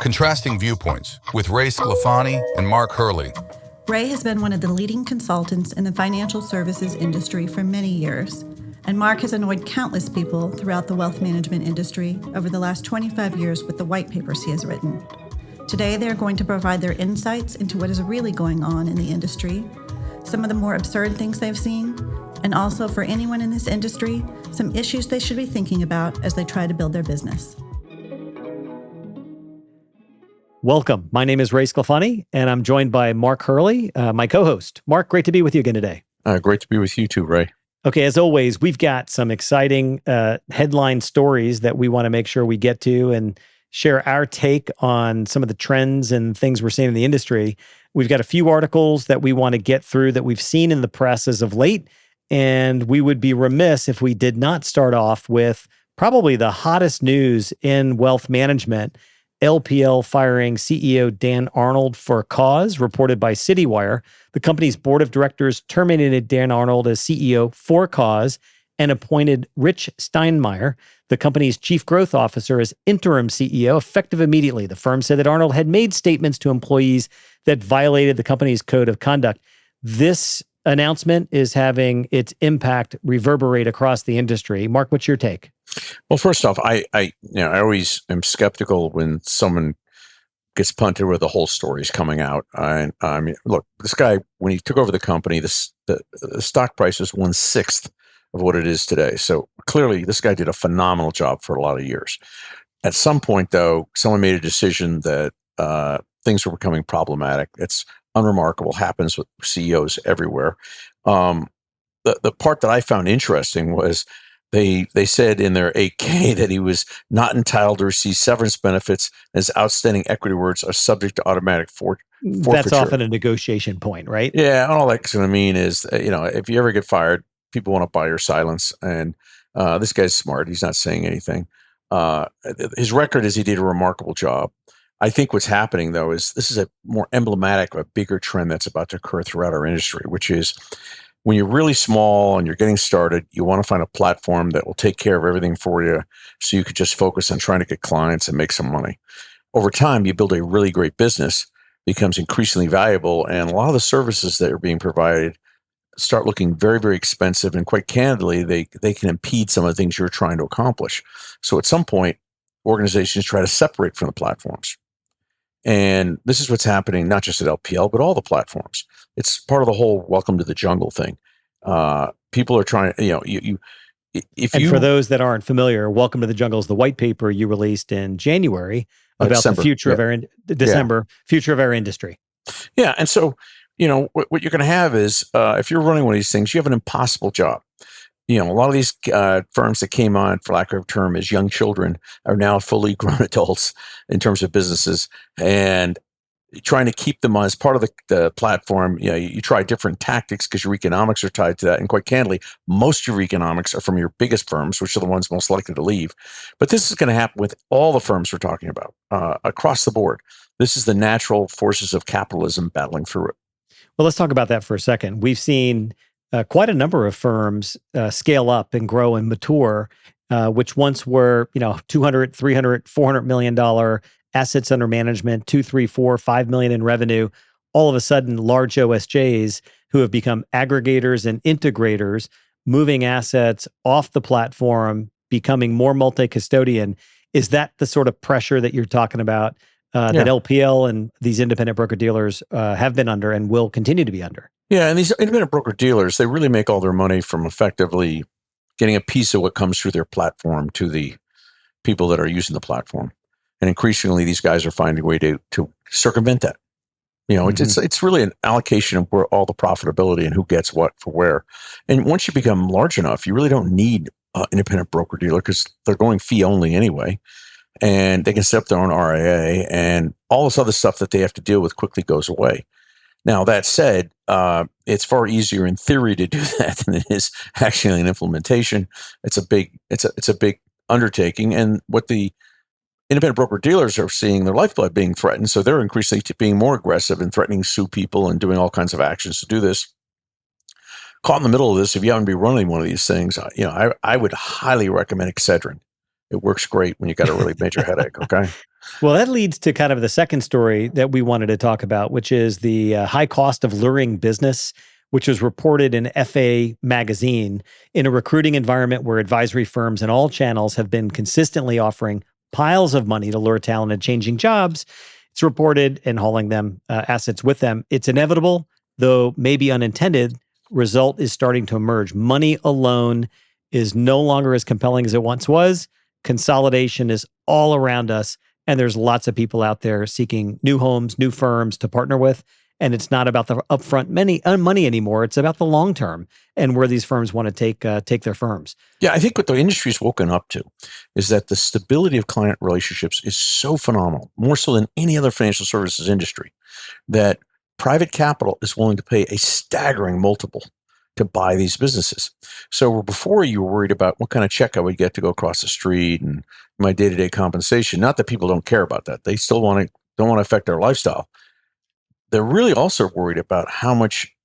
Contrasting Viewpoints with Ray Sclafani and Mark Hurley. Ray has been one of the leading consultants in the financial services industry for many years, and Mark has annoyed countless people throughout the wealth management industry over the last 25 years with the white papers he has written. Today, they are going to provide their insights into what is really going on in the industry, some of the more absurd things they've seen, and also for anyone in this industry, some issues they should be thinking about as they try to build their business. Welcome. My name is Ray Sclafani, and I'm joined by Mark Hurley, my co-host. Mark, great to be with you again today. Great to be with you too, Ray. Okay, as always, we've got some exciting headline stories that we want to make sure we get to and share our take on some of the trends and things we're seeing in the industry. We've got a few articles that we want to get through that we've seen in the press as of late, and we would be remiss if we did not start off with probably the hottest news in wealth management. LPL firing CEO Dan Arnold for cause, reported by CityWire. The company's board of directors terminated Dan Arnold as CEO for cause and appointed Rich Steinmeier, the company's chief growth officer, as interim CEO, effective immediately. The firm said that Arnold had made statements to employees that violated the company's code of conduct. This announcement is having its impact reverberate across the industry. Mark, what's your take? Well, first off, I always am skeptical when someone gets punted where the whole story is coming out. I mean, look, this guy, when he took over the company, the stock price was 1/6 of what it is today. So clearly, this guy did a phenomenal job for a lot of years. At some point, though, someone made a decision that things were becoming problematic. It's unremarkable, happens with CEOs everywhere. The part that I found interesting was they said in their 8K that he was not entitled to receive severance benefits, and his outstanding equity awards are subject to automatic forfeiture. That's often a negotiation point, right? Yeah, all that's going to mean is, if you ever get fired, people want to buy your silence, and this guy's smart. He's not saying anything. His record is he did a remarkable job. I think what's happening, though, is this is a more emblematic of a bigger trend that's about to occur throughout our industry, which is when you're really small and you're getting started, you want to find a platform that will take care of everything for you so you could just focus on trying to get clients and make some money. Over time, you build a really great business, becomes increasingly valuable, and a lot of the services that are being provided start looking very, very expensive, and quite candidly, they can impede some of the things you're trying to accomplish. So at some point, organizations try to separate from the platforms. And this is what's happening, not just at LPL, but all the platforms. It's part of the whole welcome to the jungle thing. People are trying, for those that aren't familiar, Welcome to the Jungle is the white paper you released in January about December. The future of our future of our industry. Yeah. And so, what you're going to have is, if you're running one of these things, you have an impossible job. A lot of these firms that came on, for lack of a term, as young children are now fully grown adults in terms of businesses, and trying to keep them on as part of the platform. You try different tactics because your economics are tied to that. And quite candidly, most of your economics are from your biggest firms, which are the ones most likely to leave. But this is going to happen with all the firms we're talking about across the board. This is the natural forces of capitalism battling through it. Well, let's talk about that for a second. We've seen quite a number of firms scale up and grow and mature, which once were, $200, $300, $400 million assets under management, $2, $3, $4, $5 million in revenue. All of a sudden, large OSJs who have become aggregators and integrators, moving assets off the platform, becoming more multi-custodian. Is that the sort of pressure that you're talking about that LPL and these independent broker-dealers have been under and will continue to be under? Yeah, and these independent broker-dealers, they really make all their money from effectively getting a piece of what comes through their platform to the people that are using the platform. And increasingly, these guys are finding a way to circumvent that. It's really an allocation of where all the profitability and who gets what for where. And once you become large enough, you really don't need an independent broker-dealer because they're going fee only anyway. And they can set up their own RIA, and all this other stuff that they have to deal with quickly goes away. Now, that said, it's far easier in theory to do that than it is actually in implementation. It's a big undertaking, and what the independent broker dealers are seeing their lifeblood being threatened, so they're increasingly being more aggressive and threatening to sue people and doing all kinds of actions to do this. Caught in the middle of this, if you happen to be running one of these things, I would highly recommend Excedrin. It works great when you got a really major headache. Okay. Well, that leads to kind of the second story that we wanted to talk about, which is the high cost of luring business, which was reported in FA magazine. In a recruiting environment where advisory firms in all channels have been consistently offering piles of money to lure talent and changing jobs, it's reported, and hauling them assets with them. It's inevitable, though maybe unintended, result is starting to emerge. Money alone is no longer as compelling as it once was. Consolidation is all around us, and there's lots of people out there seeking new homes, new firms to partner with. And it's not about the upfront money anymore. It's about the long term and where these firms want to take their firms. Yeah, I think what the industry's woken up to is that the stability of client relationships is so phenomenal, more so than any other financial services industry, that private capital is willing to pay a staggering multiple to buy these businesses. So before, you were worried about what kind of check I would get to go across the street and my day-to-day compensation. Not that people don't care about that. They still don't want to affect their lifestyle. They're really also worried about how much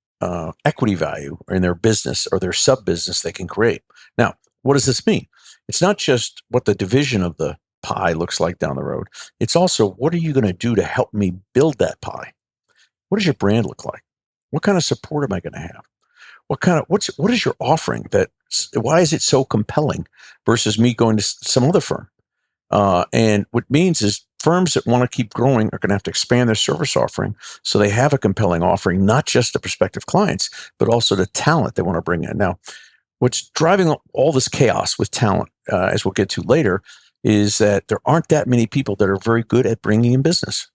equity value in their business or their sub-business they can create. Now, what does this mean? It's not just what the division of the pie looks like down the road. It's also, what are you going to do to help me build that pie? What does your brand look like? What kind of support am I going to have? What is your offering? Why is it so compelling versus me going to some other firm? And what it means is firms that want to keep growing are going to have to expand their service offering so they have a compelling offering, not just to prospective clients, but also to talent they want to bring in. Now, what's driving all this chaos with talent, as we'll get to later, is that there aren't that many people that are very good at bringing in business.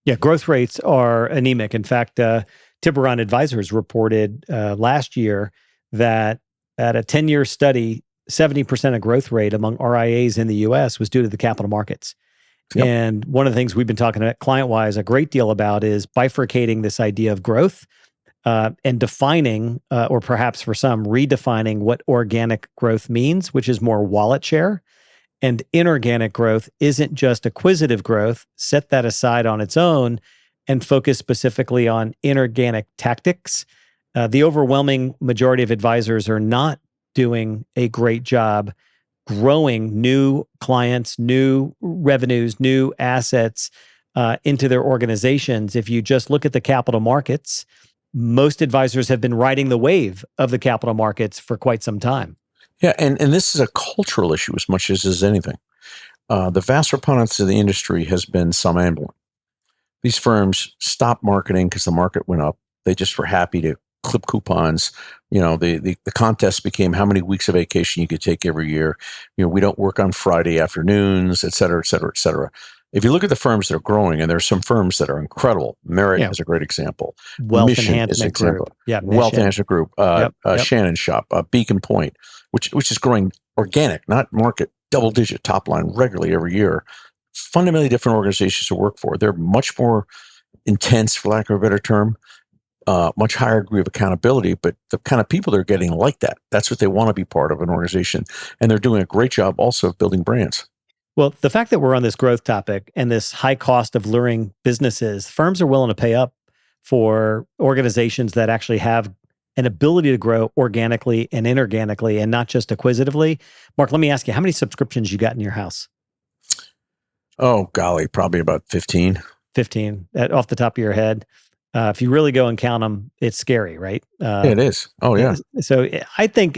Yeah, growth rates are anemic. In fact, Tiburon Advisors reported last year that at a 10-year study, 70% of growth rate among RIAs in the U.S. was due to the capital markets. Yep. And one of the things we've been talking about client-wise a great deal about is bifurcating this idea of growth and defining, or perhaps for some, redefining what organic growth means, which is more wallet share. And inorganic growth isn't just acquisitive growth. Set that aside on its own and focus specifically on inorganic tactics. The overwhelming majority of advisors are not doing a great job growing new clients, new revenues, new assets into their organizations. If you just look at the capital markets, most advisors have been riding the wave of the capital markets for quite some time. Yeah, and this is a cultural issue as much as is anything. The vast preponderance of the industry has been somnambulant. These firms stopped marketing because the market went up. They just were happy to clip coupons. The contest became how many weeks of vacation you could take every year. We don't work on Friday afternoons, et cetera, et cetera, et cetera. If you look at the firms that are growing, and there are some firms that are incredible. Merit is a great example. Wealth Mission Enhancement is an example. Group. Yeah, Wealth Enhancement Group. Yep. Shannon Shop. Beacon Point, which is growing organic, not market, double-digit top line regularly every year. Fundamentally different organizations to work for. They're much more intense, for lack of a better term. Much higher degree of accountability, but the kind of people they're getting like that. That's what they want to be part of an organization. And they're doing a great job also of building brands. Well, the fact that we're on this growth topic and this high cost of luring businesses, firms are willing to pay up for organizations that actually have an ability to grow organically and inorganically and not just acquisitively. Mark, let me ask you, how many subscriptions you got in your house? Oh, golly, probably about 15. 15 off the top of your head. If you really go and count them, it's scary, right? Yeah, it is. Oh, yeah. So I think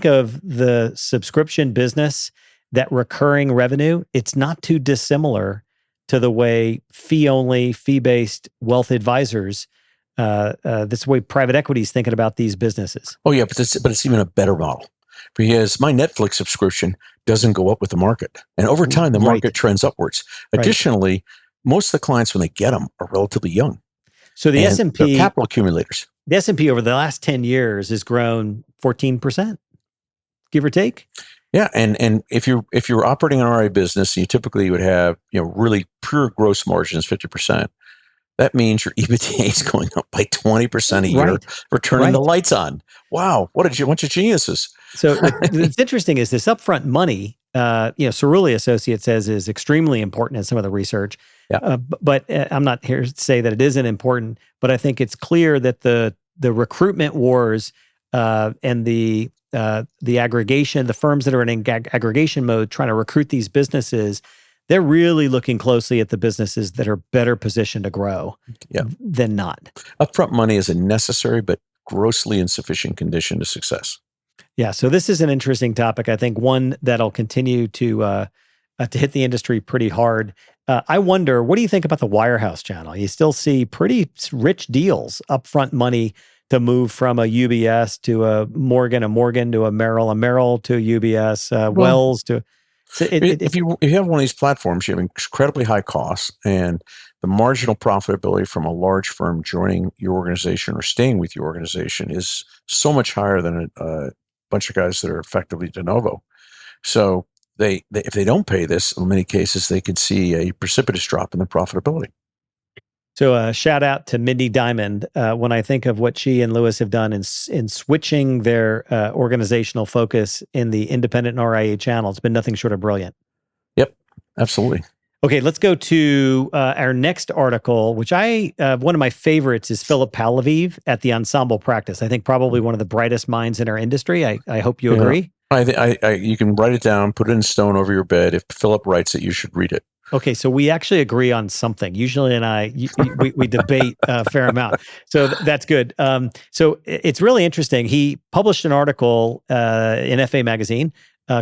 of the subscription business, that recurring revenue, it's not too dissimilar to the way fee-only, fee-based wealth advisors, that's the way private equity is thinking about these businesses. Oh, yeah, but it's even a better model. Because my Netflix subscription doesn't go up with the market. And over time, the market trends upwards. Additionally, most of the clients, when they get them, are relatively young. So the S&P, they're capital accumulators. The S&P over the last 10 years has grown 14%, give or take. Yeah, and if you're operating an RIA business, you typically would have really pure gross margins 50%. That means your EBITDA is going up by 20% a year for turning the lights on. Wow, what a bunch of geniuses! So what's interesting is this upfront money. Cerulli Associates says is extremely important in some of the research. Yeah. But I'm not here to say that it isn't important. But I think it's clear that the recruitment wars and the the aggregation, the firms that are in aggregation mode trying to recruit these businesses, they're really looking closely at the businesses that are better positioned to grow than not. Upfront money is a necessary but grossly insufficient condition to success. Yeah, so this is an interesting topic. I think one that'll continue to hit the industry pretty hard. I wonder, what do you think about the wirehouse channel? You still see pretty rich deals, upfront money to move from a UBS to a Morgan to a Merrill to a UBS, Wells to. So if you have one of these platforms, you have incredibly high costs, and the marginal profitability from a large firm joining your organization or staying with your organization is so much higher than a bunch of guys that are effectively de novo. So they if they don't pay this, in many cases, they could see a precipitous drop in their profitability. So shout out to Mindy Diamond. When I think of what she and Lewis have done in switching their organizational focus in the independent and RIA channel, it's been nothing short of brilliant. Yep, absolutely. Okay, let's go to our next article, which one of my favorites is Philip Palaviv at the Ensemble Practice. I think probably one of the brightest minds in our industry. I hope you agree. You can write it down, put it in stone over your bed. If Philip writes it, you should read it. Okay, so we actually agree on something. Usually, we debate a fair amount. So that's good. So it's really interesting. He published an article in FA Magazine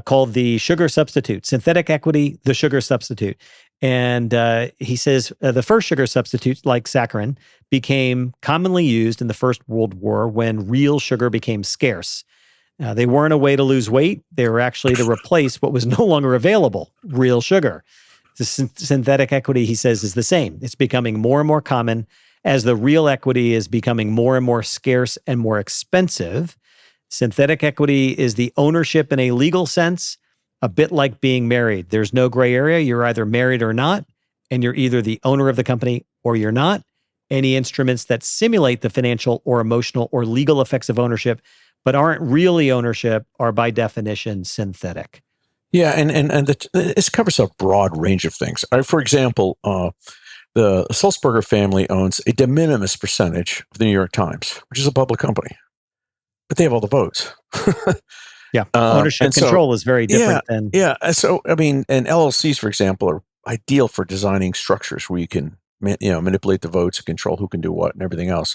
called "The Sugar Substitute: Synthetic Equity, the Sugar Substitute." And he says the first sugar substitutes, like saccharin, became commonly used in the First World War when real sugar became scarce. They weren't a way to lose weight. They were actually to replace what was no longer available, real sugar. The synthetic equity, he says, is the same. It's becoming more and more common as the real equity is becoming more and more scarce and more expensive. Synthetic equity is the ownership in a legal sense, a bit like being married. There's no gray area. You're either married or not, and you're either the owner of the company or you're not. Any instruments that simulate the financial or emotional or legal effects of ownership but aren't really ownership are by definition synthetic. Yeah, and this covers a broad range of things. For example, the Sulzberger family owns a de minimis percentage of the New York Times, which is a public company, but they have all the votes. Yeah, ownership control is very different than. Yeah, so I mean, and LLCs, for example, are ideal for designing structures where you can manipulate the votes and control who can do what and everything else.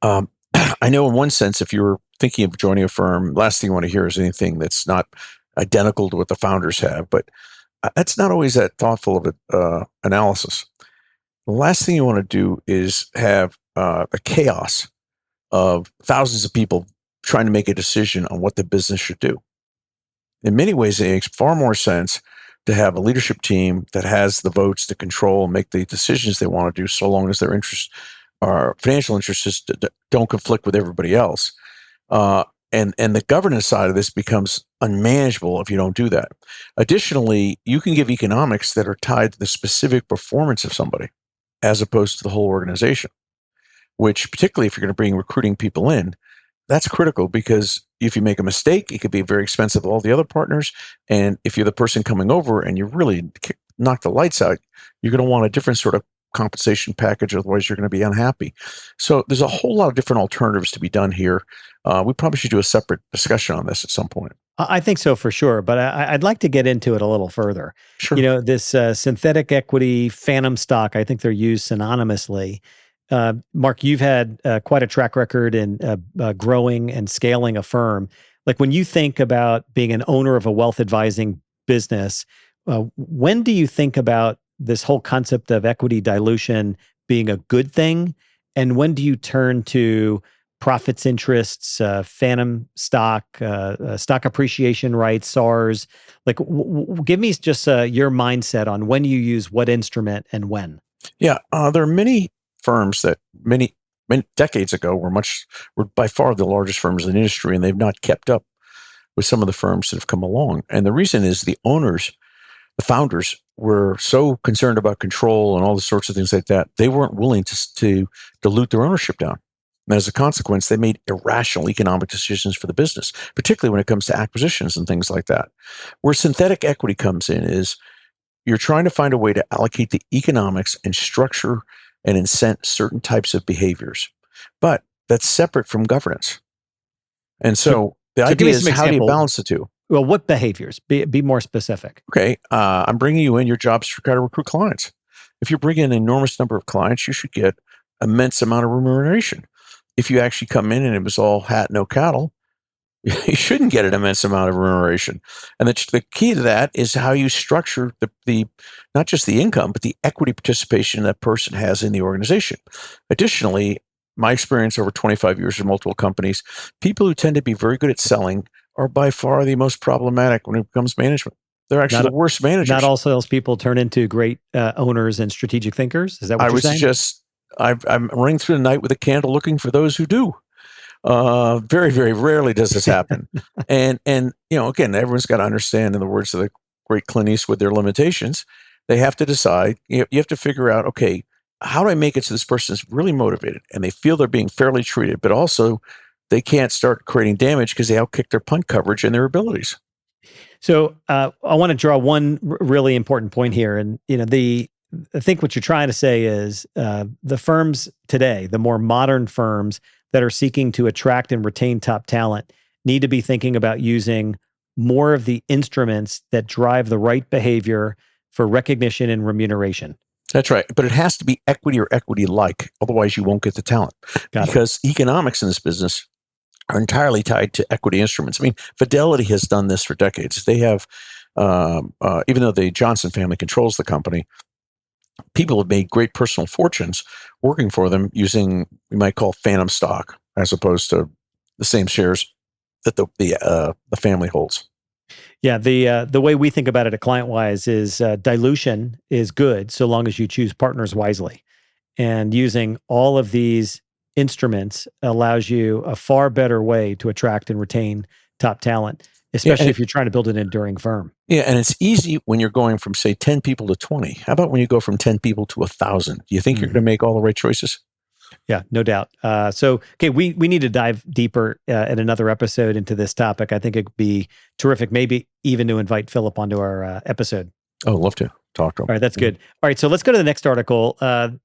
I know in one sense, if you're thinking of joining a firm, last thing you want to hear is anything that's not identical to what the founders have, but that's not always that thoughtful of an analysis. The last thing you want to do is have a chaos of thousands of people trying to make a decision on what the business should do. In many ways, it makes far more sense to have a leadership team that has the votes to control and make the decisions they want to do, so long as their interests, or financial interests, don't conflict with everybody else. And the governance side of this becomes unmanageable if you don't do that. Additionally, you can give economics that are tied to the specific performance of somebody as opposed to the whole organization, which particularly if you're going to bring recruiting people in, that's critical, because if you make a mistake, it could be very expensive to all the other partners. And if you're the person coming over and you really knock the lights out, you're going to want a different sort of compensation package. Otherwise, you're going to be unhappy. So there's a whole lot of different alternatives to be done here. We probably should do a separate discussion on this at some point. I think so for sure, but I'd like to get into it a little further. Sure. This synthetic equity, phantom stock, I think they're used synonymously. Mark, you've had quite a track record in growing and scaling a firm. Like when you think about being an owner of a wealth advising business, when do you think about this whole concept of equity dilution being a good thing? And when do you turn to profits interests, phantom stock, stock appreciation rights, SARs? Like, give me just your mindset on when you use what instrument and when. Yeah, there are many firms that many decades ago were by far the largest firms in the industry, and they've not kept up with some of the firms that have come along. And the reason is the owners, the founders, were so concerned about control and all the sorts of things like that, they weren't willing to dilute their ownership down. And as a consequence, they made irrational economic decisions for the business, particularly when it comes to acquisitions and things like that. Where synthetic equity comes in is you're trying to find a way to allocate the economics and structure and incent certain types of behaviors. But that's separate from governance. And so The So give idea me is, some how do you example. balance the two? Well, what behaviors? Be more specific. Okay, I'm bringing you in. Your job is to try to recruit clients. If you're bringing an enormous number of clients, you should get immense amount of remuneration. If you actually come in and it was all hat, no cattle, you shouldn't get an immense amount of remuneration. And the key to that is how you structure the not just the income, but the equity participation that person has in the organization. Additionally, my experience over 25 years in multiple companies, people who tend to be very good at selling are by far the most problematic when it comes management. They're actually the worst managers. Not all salespeople turn into great owners and strategic thinkers. Is that what I you're would saying? suggest I'm running through the night with a candle looking for those who do. Very, very rarely does this happen. and again, everyone's got to understand, in the words of the great Clint Eastwood, their limitations. They have to decide. You have to figure out, okay, how do I make it so this person is really motivated and they feel they're being fairly treated, but also they can't start creating damage because they outkick their punt coverage and their abilities. So I want to draw one really important point here, and I think what you're trying to say is the firms today, the more modern firms that are seeking to attract and retain top talent, need to be thinking about using more of the instruments that drive the right behavior for recognition and remuneration. That's right. But it has to be equity or equity-like. Otherwise, you won't get the talent. Because economics in this business are entirely tied to equity instruments. I mean, Fidelity has done this for decades. They have, even though the Johnson family controls the company, people have made great personal fortunes working for them using, we might call, phantom stock, as opposed to the same shares that the family holds. Yeah, the way we think about it at ClientWise is dilution is good so long as you choose partners wisely. And using all of these instruments allows you a far better way to attract and retain top talent, especially if you're trying to build an enduring firm. Yeah, and it's easy when you're going from, say, 10 people to 20. How about when you go from 10 people to 1,000? Do you think you're going to make all the right choices? Yeah, no doubt. Okay, we need to dive deeper in another episode into this topic. I think it'd be terrific, maybe even to invite Philip onto our episode. Oh, love to talk to him. All right, that's good. All right, so let's go to the next article.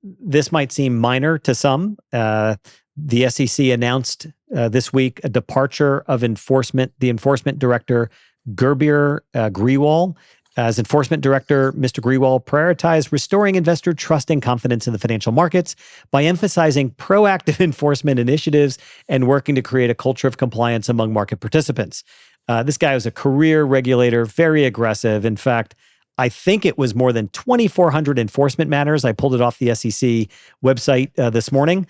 This might seem minor to some. The SEC announced this week a departure of the enforcement director, Gurbir Grewal. As enforcement director, Mr. Grewal prioritized restoring investor trust and confidence in the financial markets by emphasizing proactive enforcement initiatives and working to create a culture of compliance among market participants. This guy was a career regulator, very aggressive. In fact, I think it was more than 2,400 enforcement matters. I pulled it off the SEC website this morning,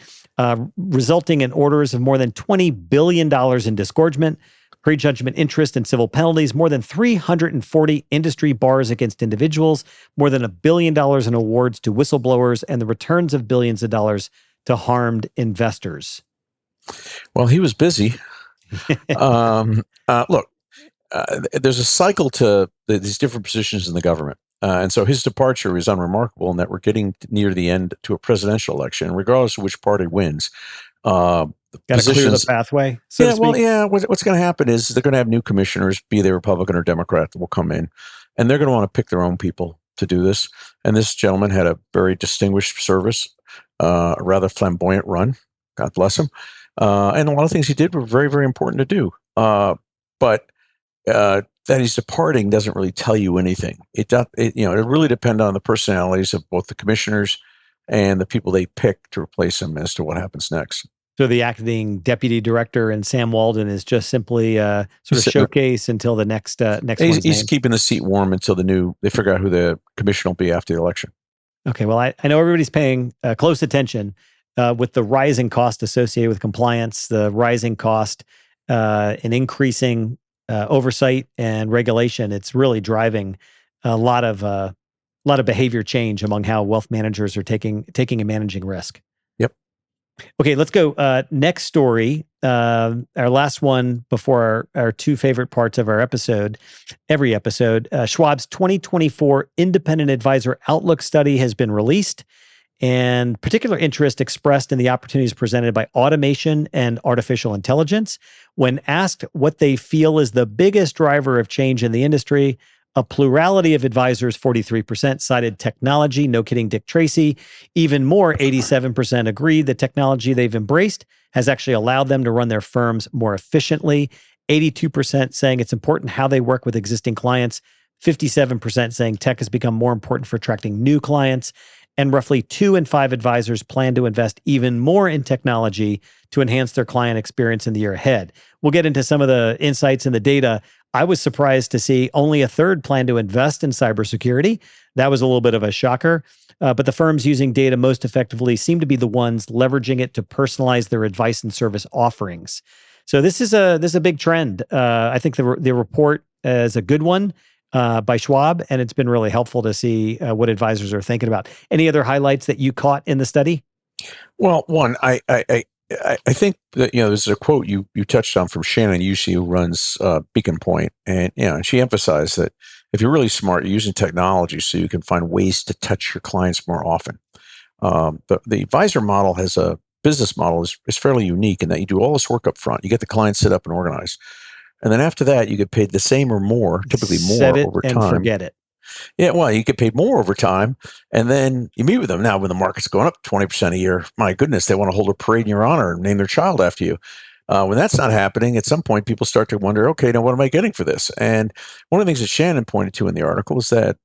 resulting in orders of more than $20 billion in disgorgement, prejudgment interest and civil penalties, more than 340 industry bars against individuals, more than $1 billion in awards to whistleblowers, and the returns of billions of dollars to harmed investors. Well, he was busy. Look, there's a cycle to these different positions in the government. And so his departure is unremarkable in that we're getting near the end to a presidential election, regardless of which party wins. Got to clear the pathway. What's going to happen is they're going to have new commissioners, be they Republican or Democrat, that will come in, and they're going to want to pick their own people to do this. And this gentleman had a very distinguished service, a rather flamboyant run. God bless him. And a lot of things he did were very, very important to do. But that he's departing doesn't really tell you anything. It really depends on the personalities of both the commissioners and the people they pick to replace him as to what happens next. So the acting deputy director and Sam Walden is just simply sort of showcase until the next He's keeping the seat warm until they figure out who the commissioner will be after the election. Okay, well, I know everybody's paying close attention with the rising cost associated with compliance, the rising cost and increasing oversight and regulation. It's really driving a lot of behavior change among how wealth managers are taking and managing risk. Yep. Okay, let's go. Next story, our last one before our two favorite parts of our episode, every episode. Schwab's 2024 Independent Advisor Outlook Study has been released, and particular interest expressed in the opportunities presented by automation and artificial intelligence. When asked what they feel is the biggest driver of change in the industry, a plurality of advisors, 43%, cited technology. No kidding, Dick Tracy. Even more, 87% agreed the technology they've embraced has actually allowed them to run their firms more efficiently 82% saying it's important how they work with existing clients, 57% saying tech has become more important for attracting new clients, and roughly 2 in 5 advisors plan to invest even more in technology to enhance their client experience in the year ahead. We'll get into some of the insights in the data. I was surprised to see only a third plan to invest in cybersecurity. That was a little bit of a shocker. But the firms using data most effectively seem to be the ones leveraging it to personalize their advice and service offerings. So this is a big trend. I think the report is a good one by Schwab, and it's been really helpful to see what advisors are thinking about. Any other highlights that you caught in the study? Well, one, I think that, there's a quote you touched on from Shannon Yushi, who runs Beacon Point, and she emphasized that if you're really smart, you're using technology so you can find ways to touch your clients more often. The advisor model has a business model is fairly unique in that you do all this work up front. You get the client set up and organized, and then after that, you get paid the same or more, typically more over time. And forget it. Yeah, well, you get paid more over time, and then you meet with them. Now, when the market's going up 20% a year, my goodness, they want to hold a parade in your honor and name their child after you. When that's not happening, at some point, people start to wonder, okay, now what am I getting for this? And one of the things that Shannon pointed to in the article is that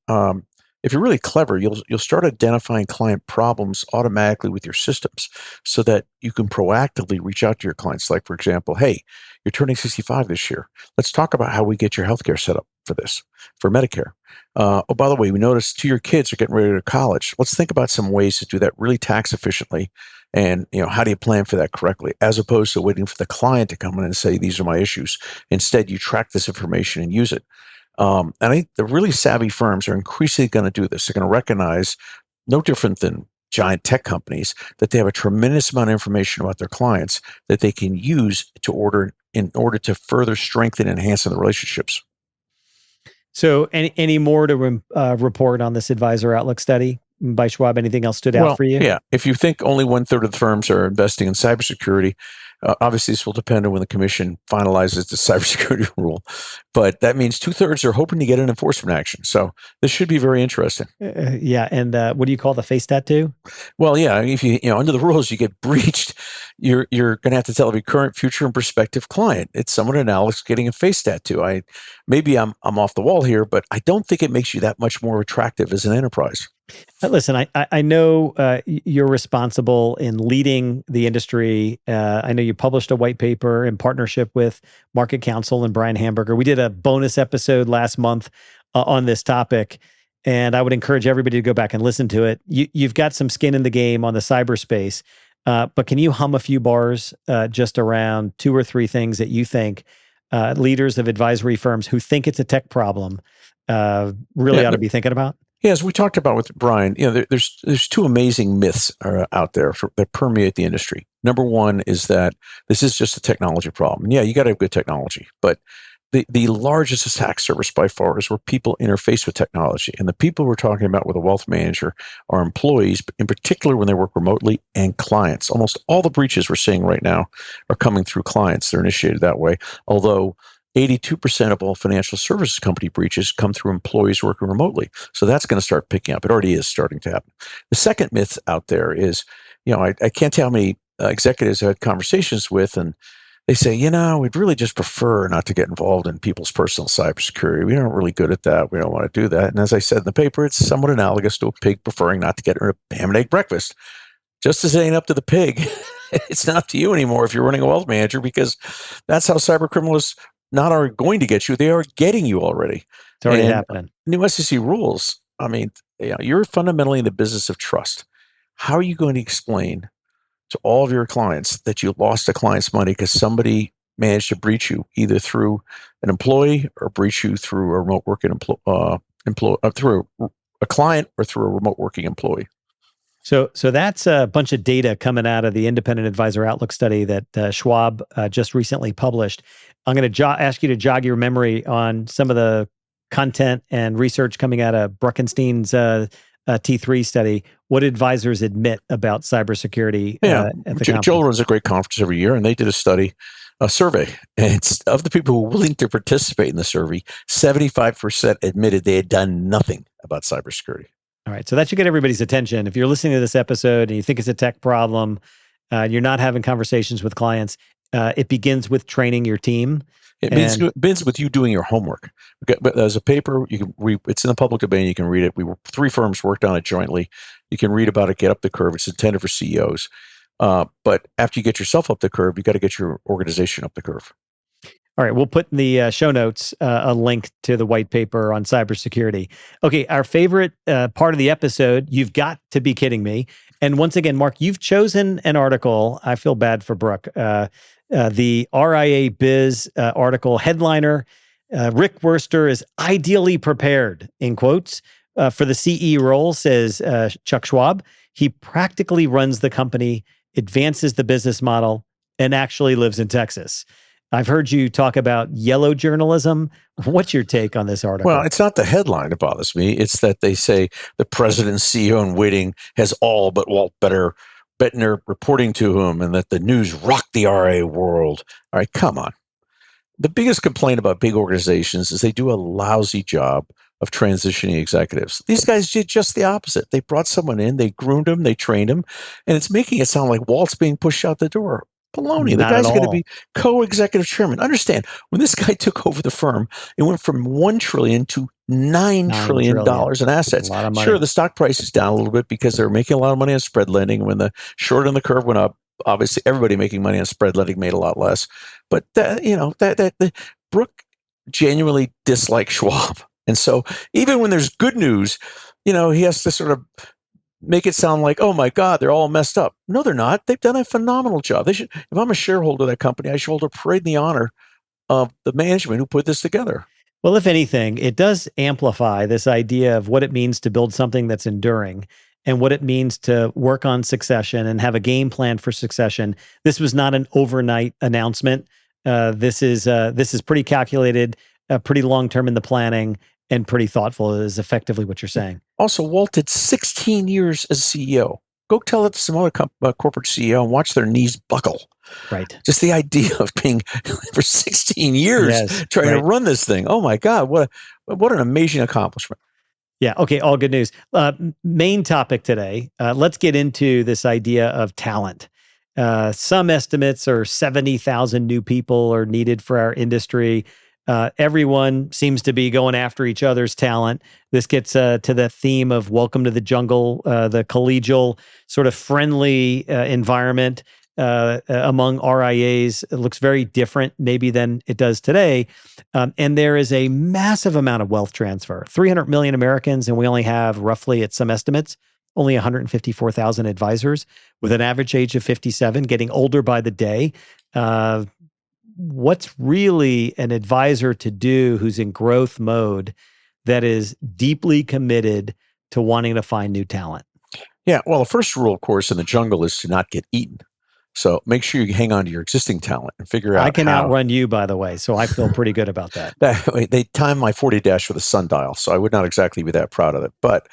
if you're really clever, you'll start identifying client problems automatically with your systems so that you can proactively reach out to your clients. Like, for example, hey, you're turning 65 this year. Let's talk about how we get your healthcare set up for this, for Medicare. Oh, by the way, we noticed 2 of your kids are getting ready to go to college. Let's think about some ways to do that really tax efficiently. And, how do you plan for that correctly? As opposed to waiting for the client to come in and say, these are my issues. Instead, you track this information and use it. And I think the really savvy firms are increasingly going to do this. They're going to recognize, no different than giant tech companies, that they have a tremendous amount of information about their clients that they can use in order to further strengthen and enhance the relationships. So any more to report on this Advisor Outlook study by Schwab? Anything else stood out for you? Yeah. If you think only 1/3 of the firms are investing in cybersecurity, obviously this will depend on when the commission finalizes the cybersecurity rule. But that means 2/3 are hoping to get an enforcement action. So this should be very interesting. Yeah. And what do you call the face tattoo? Well, yeah. If you under the rules, you get breached, you're going to have to tell every current, future, and prospective client. It's somewhat analogous to getting a face tattoo. Maybe I'm off the wall here, but I don't think it makes you that much more attractive as an enterprise. Listen, I know you're responsible in leading the industry. I know you published a white paper in partnership with Market Counsel and Brian Hamburger. We did a bonus episode last month on this topic, and I would encourage everybody to go back and listen to it. You've got some skin in the game on the cyberspace, but can you hum a few bars just around 2 or 3 things that you think leaders of advisory firms who think it's a tech problem really ought to be thinking about? Yeah, as we talked about with Brian, there's 2 amazing myths out there that permeate the industry. Number one is that this is just a technology problem. Yeah, you got to have good technology, but the largest attack surface by far is where people interface with technology. And the people we're talking about with a wealth manager are employees, in particular when they work remotely, and clients. Almost all the breaches we're seeing right now are coming through clients. They're initiated that way, although 82% of all financial services company breaches come through employees working remotely. So that's going to start picking up. It already is starting to happen. The second myth out there is, I can't tell how many executives I've had conversations with, and they say, we'd really just prefer not to get involved in people's personal cybersecurity. We aren't really good at that. We don't want to do that. And as I said in the paper, it's somewhat analogous to a pig preferring not to get a ham and egg breakfast. Just as it ain't up to the pig, it's not up to you anymore if you're running a wealth manager, because that's how cyber criminals not are going to get you, they are getting you already. It's already happening. New SEC rules. I mean, you're fundamentally in the business of trust. How are you going to explain to all of your clients that you lost a client's money because somebody managed to breach you either through an employee or breach you through a remote working through a client or through a remote working employee? So that's a bunch of data coming out of the Independent Advisor Outlook study that Schwab just recently published. I'm going to ask you to jog your memory on some of the content and research coming out of Bruckenstein's T3 study. What advisors admit about cybersecurity at the conference? Joel runs a great conference every year, and they did a survey. And of the people who were willing to participate in the survey, 75% admitted they had done nothing about cybersecurity. All right. So that should get everybody's attention. If you're listening to this episode and you think it's a tech problem, you're not having conversations with clients, it begins with training your team. It And begins with you doing your homework. But there's a paper you can read. It's in the public domain. You can read it. Three firms worked on it jointly. You can read about it. Get up the curve. It's intended for CEOs. But after you get yourself up the curve, you got to get your organization up the curve. all right, we'll put in the show notes a link to the white paper on cybersecurity. Okay, our favorite part of the episode, you've got to be kidding me. And once again, Mark, you've chosen an article. I feel bad for Brooke. The RIA Biz article headliner, Rick Wurster is ideally prepared, in quotes, for the CE role, says Chuck Schwab. He practically runs the company, advances the business model, and actually lives in Texas. I've heard you talk about yellow journalism. What's your take on this article? Well, it's not the headline that bothers me. It's that they say the president and CEO in waiting has all but Walt Bettner reporting to him, and that the news rocked the RIA world. All right, come on. The biggest complaint about big organizations is they do a lousy job of transitioning executives. These guys did just the opposite. They brought someone in, they groomed him, they trained him, and it's making it sound like Walt's being pushed out the door. Baloney. The Not guy's at going to all. be co-executive chairman. Understand, when this guy took over the firm, it went from $1 trillion to $9 trillion in assets. A lot of money. Sure, the stock price is down a little bit because they're making a lot of money on spread lending. When the short on the curve went up, obviously everybody making money on spread lending made a lot less. But Brooke genuinely dislikes Schwab. And so even when there's good news, he has to sort of make it sound like, oh my God, they're all messed up. No, they're not. They've done a phenomenal job. They should. If I'm a shareholder of that company, I should hold a parade in the honor of the management who put this together. Well, if anything, it does amplify this idea of what it means to build something that's enduring and what it means to work on succession and have a game plan for succession. This was not an overnight announcement. This is pretty calculated, pretty long-term in the planning, and pretty thoughtful is effectively what you're saying. Also, Walt did 16 years as CEO. Go tell it to some other corporate CEO and watch their knees buckle. Right. Just the idea of being for 16 years trying to run this thing. Oh my God, what an amazing accomplishment. Yeah. Okay. All good news. Main topic today. Let's get into this idea of talent. Some estimates are 70,000 new people are needed for our industry. Everyone seems to be going after each other's talent. This gets to the theme of welcome to the jungle, the collegial sort of friendly environment among RIAs. It looks very different maybe than it does today. And there is a massive amount of wealth transfer, 300 million Americans, and we only have roughly, at some estimates, only 154,000 advisors with an average age of 57, getting older by the day. What's really an advisor to do who's in growth mode that is deeply committed to wanting to find new talent? Yeah, well, the first rule, of course, in the jungle is to not get eaten. So make sure you hang on to your existing talent and figure out I can outrun you, by the way, so I feel pretty good about that. They timed my 40 dash with a sundial, so I would not exactly be that proud of it. But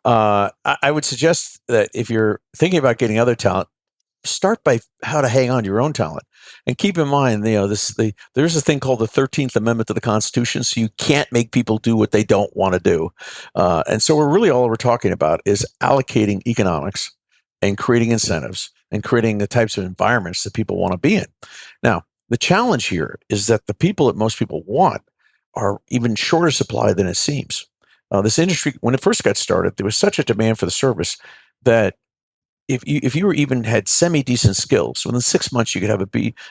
I would suggest that if you're thinking about getting other talent, start by how to hang on to your own talent. And keep in mind, there's a thing called the 13th Amendment to the Constitution, so you can't make people do what they don't want to do. And so all we're talking about is allocating economics and creating incentives and creating the types of environments that people want to be in. Now, the challenge here is that the people that most people want are even shorter supply than it seems. This industry, when it first got started, there was such a demand for the service that if you even had semi-decent skills, within 6 months you could have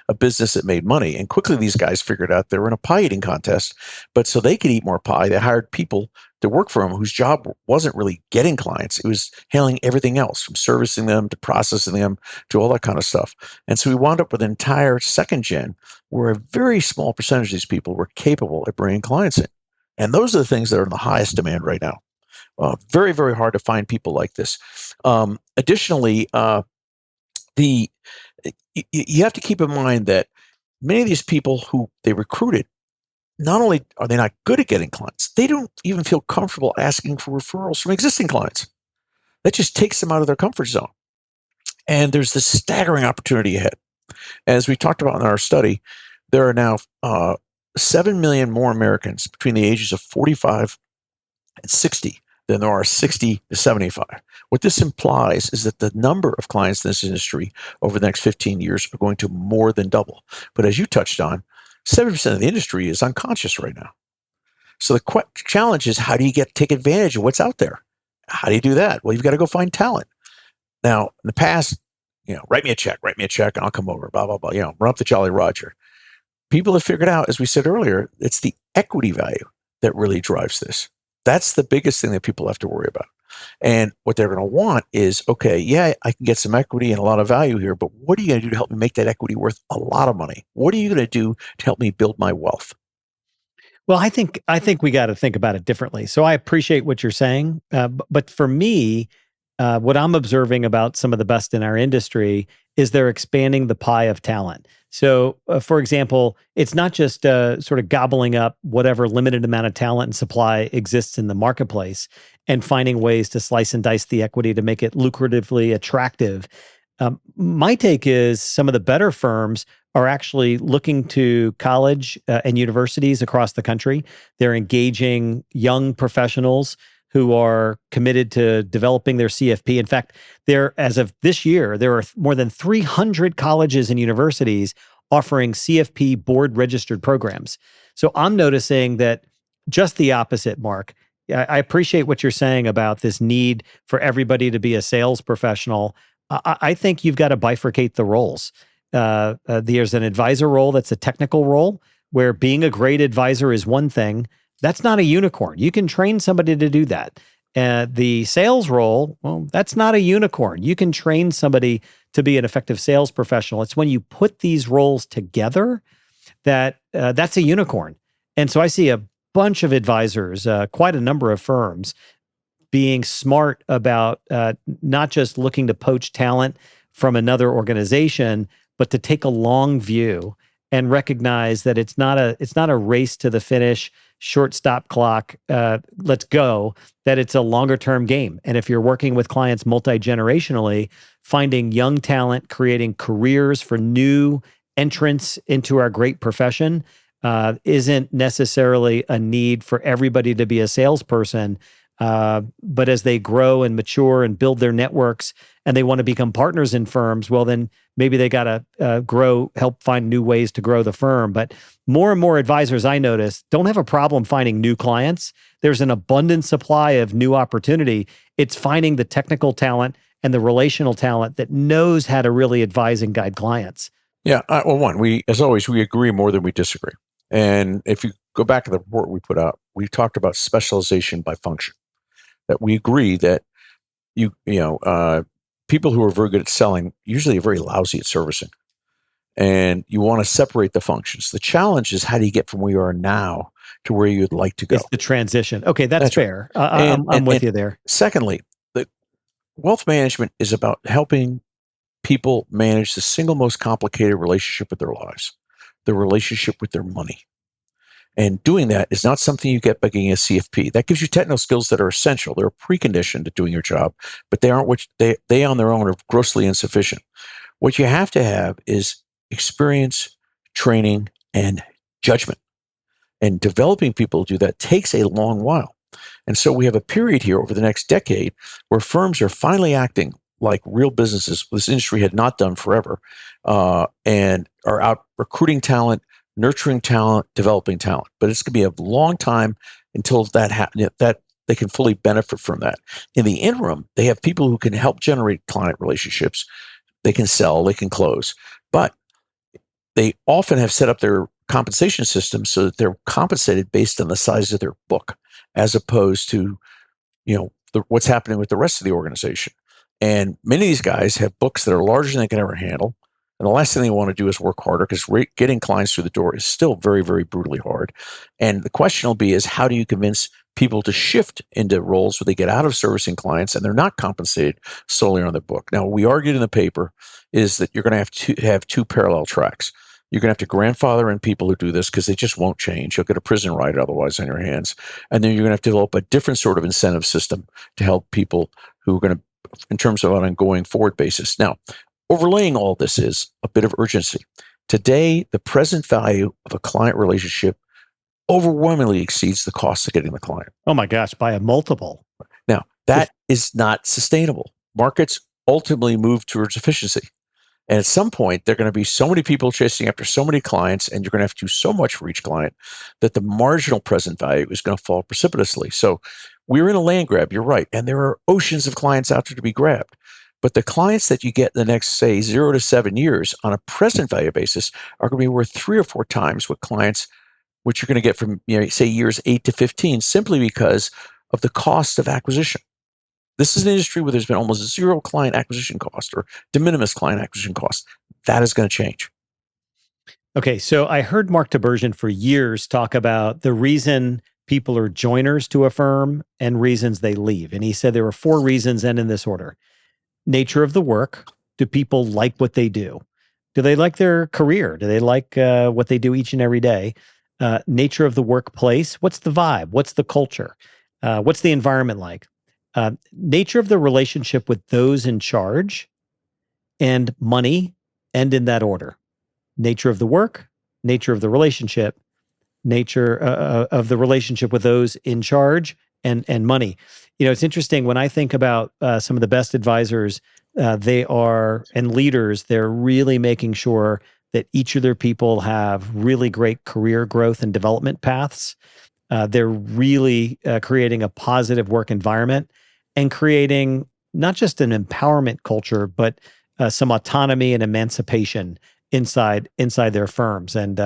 a business that made money. And quickly these guys figured out they were in a pie eating contest. But so they could eat more pie, they hired people to work for them whose job wasn't really getting clients. It was handling everything else, from servicing them to processing them to all that kind of stuff. And so we wound up with an entire second gen where a very small percentage of these people were capable of bringing clients in. And those are the things that are in the highest demand right now. Very, very hard to find people like this. Additionally, you have to keep in mind that many of these people who they recruited, not only are they not good at getting clients, they don't even feel comfortable asking for referrals from existing clients. That just takes them out of their comfort zone. And there's this staggering opportunity ahead. As we talked about in our study, there are now 7 million more Americans between the ages of 45 and 60 than there are 60 to 75. What this implies is that the number of clients in this industry over the next 15 years are going to more than double. But as you touched on, 70% of the industry is unconscious right now. So the challenge is, how do you take advantage of what's out there? How do you do that? Well, you've got to go find talent. Now, in the past, write me a check, and I'll come over, blah, blah, blah, run up the Jolly Roger. People have figured out, as we said earlier, it's the equity value that really drives this. That's the biggest thing that people have to worry about. And what they're going to want is, okay, yeah, I can get some equity and a lot of value here, but what are you going to do to help me make that equity worth a lot of money? What are you going to do to help me build my wealth? Well, I think we got to think about it differently. So I appreciate what you're saying, but for me, what I'm observing about some of the best in our industry is they're expanding the pie of talent. So, for example, it's not just sort of gobbling up whatever limited amount of talent and supply exists in the marketplace and finding ways to slice and dice the equity to make it lucratively attractive. My take is some of the better firms are actually looking to college and universities across the country. They're engaging young professionals who are committed to developing their CFP. In fact, as of this year, there are more than 300 colleges and universities offering CFP board registered programs. So I'm noticing that just the opposite, Mark. I appreciate what you're saying about this need for everybody to be a sales professional. I think you've got to bifurcate the roles. There's an advisor role that's a technical role, where being a great advisor is one thing. That's not a unicorn. You can train somebody to do that. The sales role, well, that's not a unicorn. You can train somebody to be an effective sales professional. It's when you put these roles together that that's a unicorn. And so I see a bunch of advisors, quite a number of firms, being smart about not just looking to poach talent from another organization, but to take a long view and recognize that it's not a race to the finish, short stop clock, let's go, that it's a longer term game. And if you're working with clients multi-generationally, finding young talent, creating careers for new entrants into our great profession isn't necessarily a need for everybody to be a salesperson. But as they grow and mature and build their networks and they want to become partners in firms, well, then maybe they got to help find new ways to grow the firm. But more and more advisors I notice don't have a problem finding new clients. There's an abundant supply of new opportunity. It's finding the technical talent and the relational talent that knows how to really advise and guide clients. Yeah. As always, we agree more than we disagree. And if you go back to the report we put out, we talked about specialization by function. That we agree that people who are very good at selling usually are very lousy at servicing, and you want to separate the functions. The challenge is, how do you get from where you are now to where you'd like to go? It's the transition. Okay, that's fair. Right. I'm with you there. Secondly, the wealth management is about helping people manage the single most complicated relationship with their lives, the relationship with their money. And doing that is not something you get by getting a CFP. That gives you technical skills that are essential. They're a precondition to doing your job, but they aren't which they on their own are grossly insufficient. What you have to have is experience, training, and judgment. And developing people to do that takes a long while. And so we have a period here over the next decade where firms are finally acting like real businesses this industry had not done forever, and are out recruiting talent, nurturing talent, developing talent. But it's going to be a long time until that they can fully benefit from that. In the interim, they have people who can help generate client relationships. They can sell, they can close. But they often have set up their compensation system so that they're compensated based on the size of their book, as opposed to what's happening with the rest of the organization. And many of these guys have books that are larger than they can ever handle. And the last thing they want to do is work harder, because getting clients through the door is still very, very brutally hard. And the question will be is, how do you convince people to shift into roles where they get out of servicing clients and they're not compensated solely on the book? Now, we argued in the paper is that you're going to have two parallel tracks. You're going to have to grandfather in people who do this, because they just won't change. You'll get a prison ride otherwise on your hands. And then you're going to have to develop a different sort of incentive system to help people who are going to, in terms of on an ongoing forward basis. Now, overlaying all this is a bit of urgency. Today, the present value of a client relationship overwhelmingly exceeds the cost of getting the client. Oh my gosh, by a multiple. Now, that is not sustainable. Markets ultimately move towards efficiency. And at some point, there are going to be so many people chasing after so many clients, and you're going to have to do so much for each client that the marginal present value is going to fall precipitously. So we're in a land grab, you're right. And there are oceans of clients out there to be grabbed. But the clients that you get in the next, say, 0 to 7 years on a present value basis are going to be worth 3 or 4 times what clients, which you're going to get from, say, years 8 to 15, simply because of the cost of acquisition. This is an industry where there's been almost zero client acquisition cost or de minimis client acquisition cost. That is going to change. Okay, so I heard Mark Tibergien for years talk about the reason people are joiners to a firm and reasons they leave. And he said there were 4 reasons, and in this order. Nature of the work. Do people like what they do? Do they like their career? Do they like what they do each and every day? Nature of the workplace. What's the vibe? What's the culture? What's the environment like? Nature of the relationship with those in charge, and money, and in that order. Nature of the work, nature of the relationship, nature of the relationship with those in charge, and money. It's interesting when I think about some of the best advisors, they are, and leaders, they're really making sure that each of their people have really great career growth and development paths. They're really creating a positive work environment and creating not just an empowerment culture, but some autonomy and emancipation inside their firms. And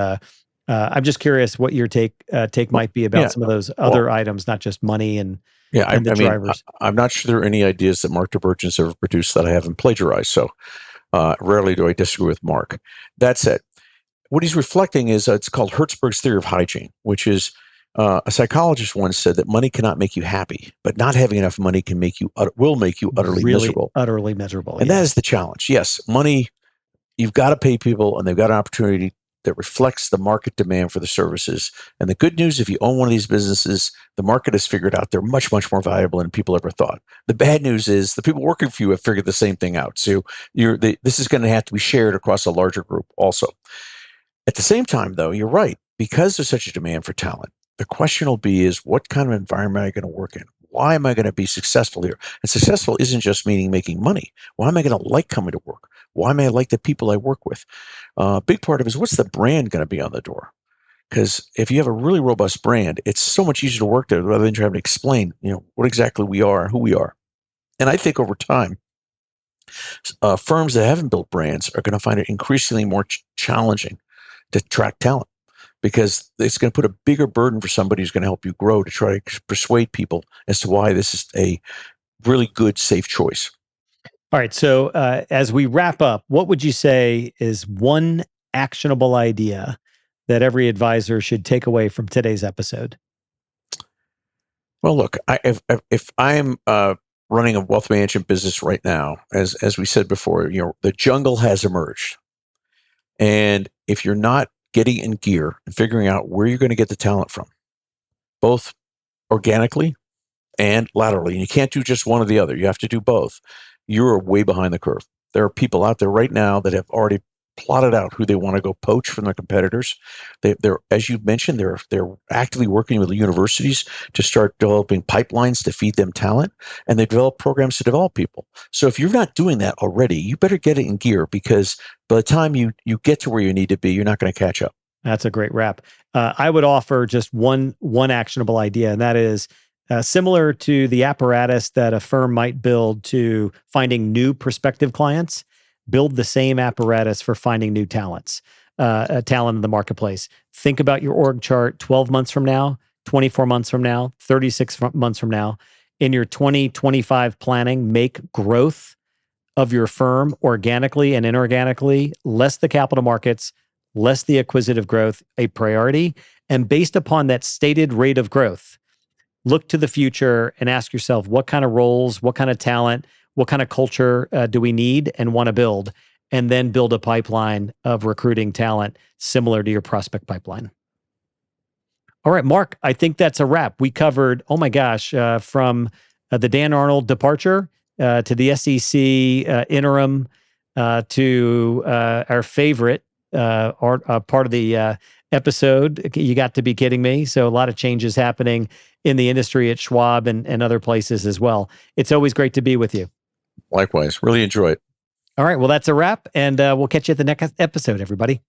I'm just curious what your take might be about some of those other items, not just money and the drivers. I'm not sure there are any ideas that Mark Tibergien ever produced that I haven't plagiarized. So rarely do I disagree with Mark. That said, what he's reflecting is it's called Hertzberg's theory of hygiene, which is a psychologist once said that money cannot make you happy, but not having enough money will make you utterly miserable. Utterly miserable. And that is the challenge. Yes, money, you've got to pay people, and they've got an opportunity that reflects the market demand for the services. And the good news, if you own one of these businesses, the market has figured out they're much, much more valuable than people ever thought. The bad news is the people working for you have figured the same thing out. So this is going to have to be shared across a larger group also. At the same time, though, you're right. Because there's such a demand for talent, the question will be is what kind of environment am I going to work in? Why am I going to be successful here? And successful isn't just meaning making money. Why am I going to like coming to work? Why am I like the people I work with? A big part of it is what's the brand going to be on the door? Because if you have a really robust brand, it's so much easier to work there rather than trying to explain, what exactly we are and who we are. And I think over time, firms that haven't built brands are going to find it increasingly more challenging to attract talent, because it's going to put a bigger burden for somebody who's going to help you grow to try to persuade people as to why this is a really good, safe choice. All right. So as we wrap up, what would you say is one actionable idea that every advisor should take away from today's episode? Well, look, if I'm running a wealth management business right now, as we said before, the jungle has emerged. And if you're not getting in gear and figuring out where you're going to get the talent from, both organically and laterally, and you can't do just one or the other, you have to do both, you're way behind the curve. There are people out there right now that have already plotted out who they want to go poach from their competitors. They're, as you mentioned, they're actively working with the universities to start developing pipelines to feed them talent, and they develop programs to develop people. So if you're not doing that already, you better get it in gear, because by the time you get to where you need to be, you're not going to catch up. That's a great wrap. I would offer just one actionable idea, and that is similar to the apparatus that a firm might build to finding new prospective clients. Build the same apparatus for finding new talent in the marketplace. Think about your org chart 12 months from now, 24 months from now, 36 months from now. In your 2025 planning, make growth of your firm organically and inorganically, less the capital markets, less the acquisitive growth, a priority. And based upon that stated rate of growth, look to the future and ask yourself, what kind of roles, what kind of talent, what kind of culture do we need and want to build? And then build a pipeline of recruiting talent similar to your prospect pipeline. All right, Mark, I think that's a wrap. We covered, oh my gosh, from the Dan Arnold departure to the SEC interim to our favorite part of the episode. You got to be kidding me. So a lot of changes happening in the industry at Schwab and other places as well. It's always great to be with you. Likewise. Really enjoy it. All right. Well, that's a wrap. And we'll catch you at the next episode, everybody.